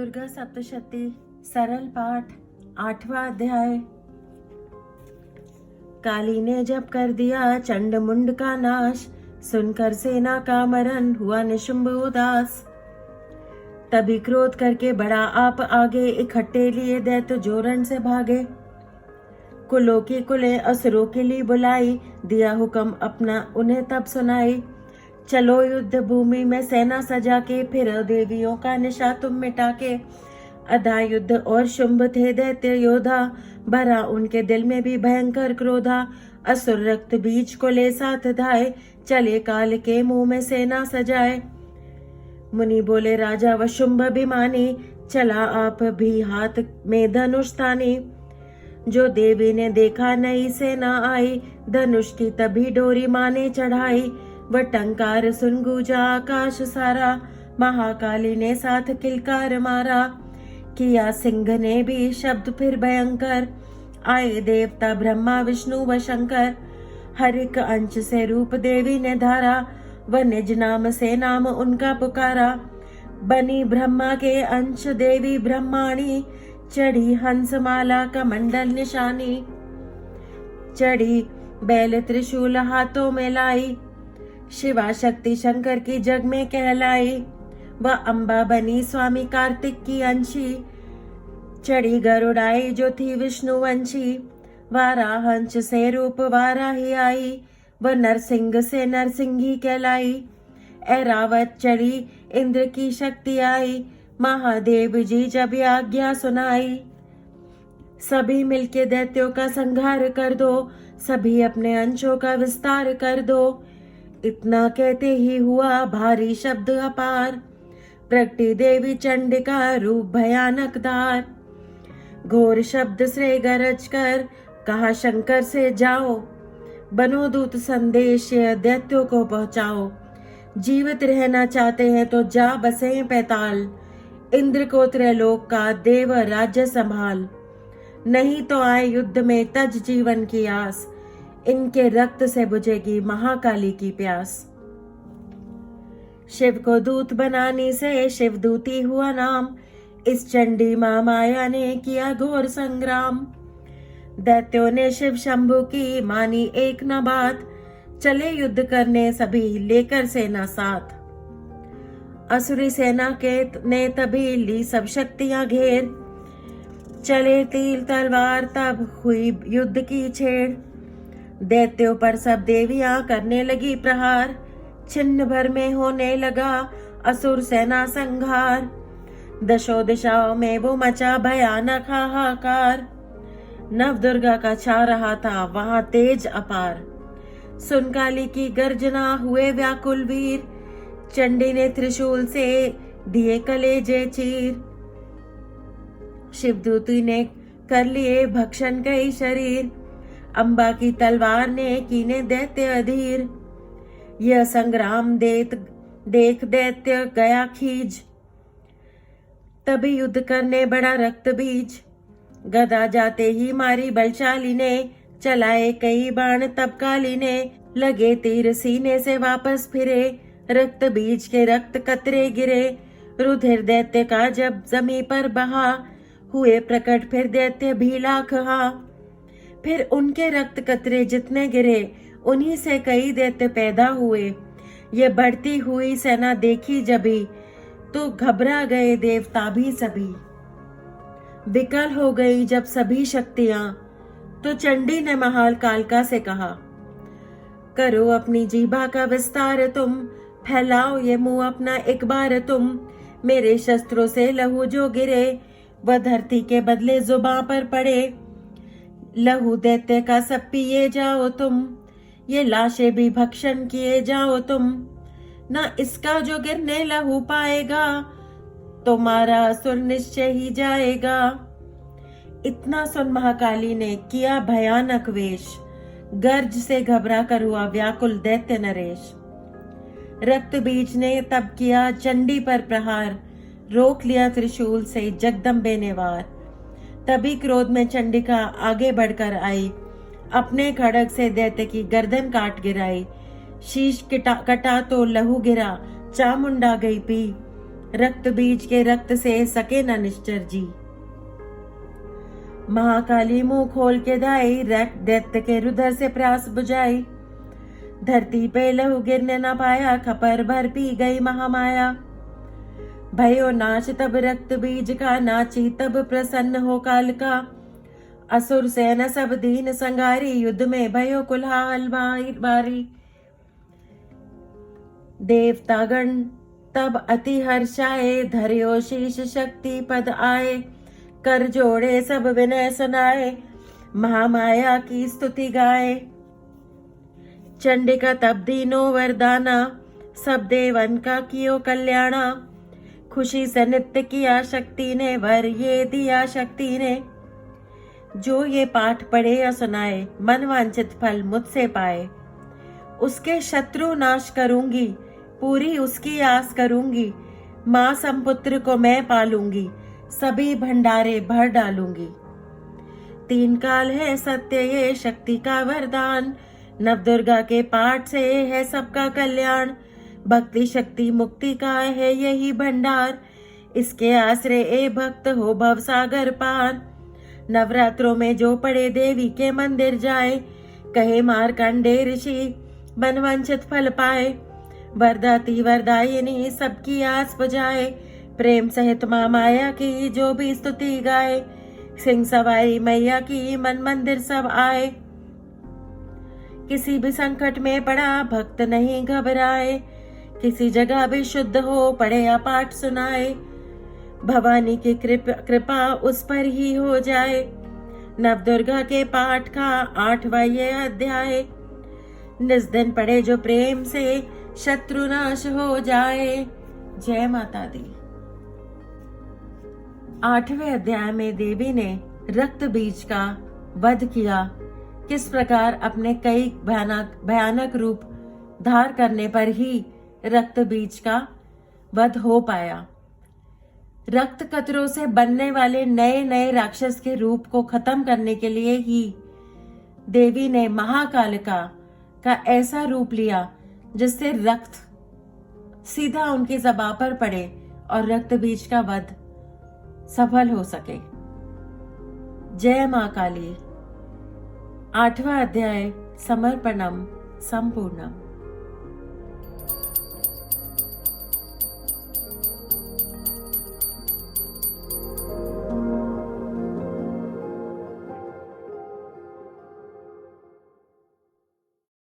दुर्गा सप्तशती सरल पाठ 8वां अध्याय। काली ने जब कर दिया चंड मुंड का नाश, सुनकर सेना का मरण हुआ निशुंभ उदास। तभी क्रोध करके बड़ा आप आगे, इकट्ठे लिए दैत्य जोरन से भागे। कुलों की कुले असुरों के लिए बुलाई, दिया हुक्म अपना उन्हें तब सुनाई। चलो युद्ध भूमि में सेना सजा के, फिर देवियों का निशा तुम मिटा के। अधा युद्ध और शुंभ थे दैत्य योद्धा, भरा उनके दिल में भी भयंकर क्रोधा। असुर रक्त बीज को ले साथ धाये, चले काल के मुंह में सेना सजाए। मुनि बोले राजा व शुंभ अभिमानी, चला आप भी हाथ में धनुष तानी। जो देवी ने देखा नई सेना आई, धनुष की तभी डोरी माने चढ़ाई। वह टंकार सुन गूंजा आकाश सारा, महाकाली ने साथ किलकार मारा। किया सिंह ने भी शब्द फिर भयंकर, आए देवता ब्रह्मा विष्णु व शंकर। हर एक अंश से रूप देवी ने धारा, व निज नाम से नाम उनका पुकारा। बनी ब्रह्मा के अंश देवी ब्रह्माणी, चढ़ी हंसमाला का मंडल निशानी। चढ़ी बैल त्रिशूल हाथों में लाई, शिवा शक्ति शंकर की जग में कहलाई। वह अम्बा बनी स्वामी कार्तिक की अंशी, चढ़ी गरुड़ाई जो थी विष्णु वंशी। वाराहंस से रूप वाराही आई, वह नरसिंह से नरसिंही कहलाई। ऐरावत चढ़ी इंद्र की शक्ति आई, महादेव जी जब आज्ञा सुनाई। सभी मिलके दैत्यों का संहार कर दो, सभी अपने अंशों का विस्तार कर दो। इतना कहते ही हुआ भारी शब्द अपार, प्रगटी देवी चंडिका रूप भयानक धार। घोर शब्द से गरज कर कहा शंकर से जाओ, बनो दूत संदेश दैत्यों को पहुंचाओ। जीवित रहना चाहते हैं तो जा बसे पैताल, इंद्र को त्रैलोक का देव राज्य संभाल। नहीं तो आए युद्ध में तज जीवन की आस, इनके रक्त से बुझेगी महाकाली की प्यास। शिव को दूत बनाने से शिवदूती हुआ नाम, इस चंडी मां माया ने किया घोर संग्राम। दैत्यों ने शिव शंभु की मानी एक न बात, चले युद्ध करने सभी लेकर सेना साथ। असुरी सेना के ने तभी ली सब शक्तियां घेर, चले तीर तलवार तब हुई युद्ध की छेड़। दैत्यों पर सब देवियां करने लगी प्रहार, छिन्न भर में होने लगा असुर सेना संहार। दशों दिशाओं में वो मचा भयानक हाहाकार, नव दुर्गा का छा रहा था वहां तेज अपार। सुन काली की गर्जना हुए व्याकुल वीर, चंडी ने त्रिशूल से दिए कलेजे चीर। शिवदूती ने कर लिए भक्षण कई शरीर, अम्बा की तलवार ने कीने दैत्य अधीर। यह संग्राम देख दैत्य गया खीज, तभी युद्ध करने बड़ा रक्त बीज। गदा जाते ही मारी बलशाली ने, चलाए कई बाण तब काली ने। लगे तीर सीने से वापस फिरे, रक्त बीज के रक्त कतरे गिरे। रुधिर दैत्य का जब जमी पर बहा, हुए प्रकट फिर दैत्य भी लाख हा। फिर उनके रक्त कतरे जितने गिरे, उन्हीं से कई दैत्य पैदा हुए। ये बढ़ती हुई सेना देखी जभी, तो घबरा गए देवता भी सभी। विकल हो गई जब सभी शक्तियां, तो चंडी ने महाल कालका से कहा, करो अपनी जीभा का विस्तार तुम, फैलाओ ये मुंह अपना एक बार तुम। मेरे शस्त्रों से लहू जो गिरे, वह धरती के बदले जुबां पर पड़े। लहू दैत्य का सब पिए जाओ तुम, ये लाशें भी भक्षण किए जाओ तुम। ना इसका जो गिरने लहू पाएगा, तुम्हारा असुर निश्चय ही जाएगा। इतना सुन महाकाली ने किया भयानक वेश, गर्ज से घबरा कर हुआ व्याकुल दैत्य नरेश। रक्त बीज ने तब किया चंडी पर प्रहार, रोक लिया त्रिशूल से जगदम्बे ने वार। तभी क्रोध में चंडिका आगे बढ़कर आई, अपने खड़ग से दैत्य की गर्दन काट गिराई। शीश कटा तो लहू गिरा, चामुंडा गई पी। रक्त बीज के रक्त से सके न निश्चर जी। महाकाली मुंह खोल के दाई, दैत्य के रुधिर से प्यास बुझाई। धरती पे लहू गिरने न पाया, खपर भर पी गई महामाया। भयो नाच तब रक्त बीज का, नाची तब प्रसन्न हो काल का। असुर सेना सब दीन संगारी, युद्ध में भयो कुल्हाल बारी। देवतागण तब अति हर्षाए, धर्यो शीश शक्ति पद आए। कर जोड़े सब विनय सुनाए, महामाया की स्तुति गाए। चंडिका तब दीनो वरदाना, सब देवन का कियो कल्याणा। खुशी से नृत्य किया शक्ति ने, वर ये दिया शक्ति ने। जो ये पाठ पढ़े या सुनाए, मन वांछित फल मुझसे पाए। उसके शत्रु नाश करूंगी, पूरी उसकी आस करूंगी। माँ संपुत्र को मैं पालूंगी, सभी भंडारे भर डालूंगी। 3 काल है सत्य ये शक्ति का वरदान, नवदुर्गा के पाठ से है सबका कल्याण। भक्ति शक्ति मुक्ति का है यही भंडार, इसके आश्रय ए भक्त हो भव सागर पार। नवरात्रों में जो पड़े देवी के मंदिर जाए, कहे मार्कंडे ऋषि मनवांछित फल पाए। वरदाती वरदायिनी सबकी आस बुझाए, प्रेम सहित माँ माया की जो भी स्तुति गाए। सिंह सवारी मैया की मन मंदिर सब आए। किसी भी संकट में पड़ा भक्त नहीं घबराए, किसी जगह भी शुद्ध हो पढ़े या पाठ सुनाए। भवानी की कृपा उस पर ही हो जाए, नवदुर्गा के पाठ का 8वां ये अध्याय। निस दिन पढ़े जो प्रेम से, शत्रु नाश हो जाए। जय माता दी। 8वें अध्याय में देवी ने रक्त बीज का वध किया। किस प्रकार अपने कई भयानक रूप धार करने पर ही रक्त बीज का वध हो पाया। रक्त कतरों से बनने वाले नए नए राक्षस के रूप को खत्म करने के लिए ही देवी ने महाकालिका का ऐसा रूप लिया जिससे रक्त सीधा उनकी ज़बां पर पड़े और रक्त बीज का वध सफल हो सके। जय मां काली। 8वां अध्याय समर्पणम संपूर्णम।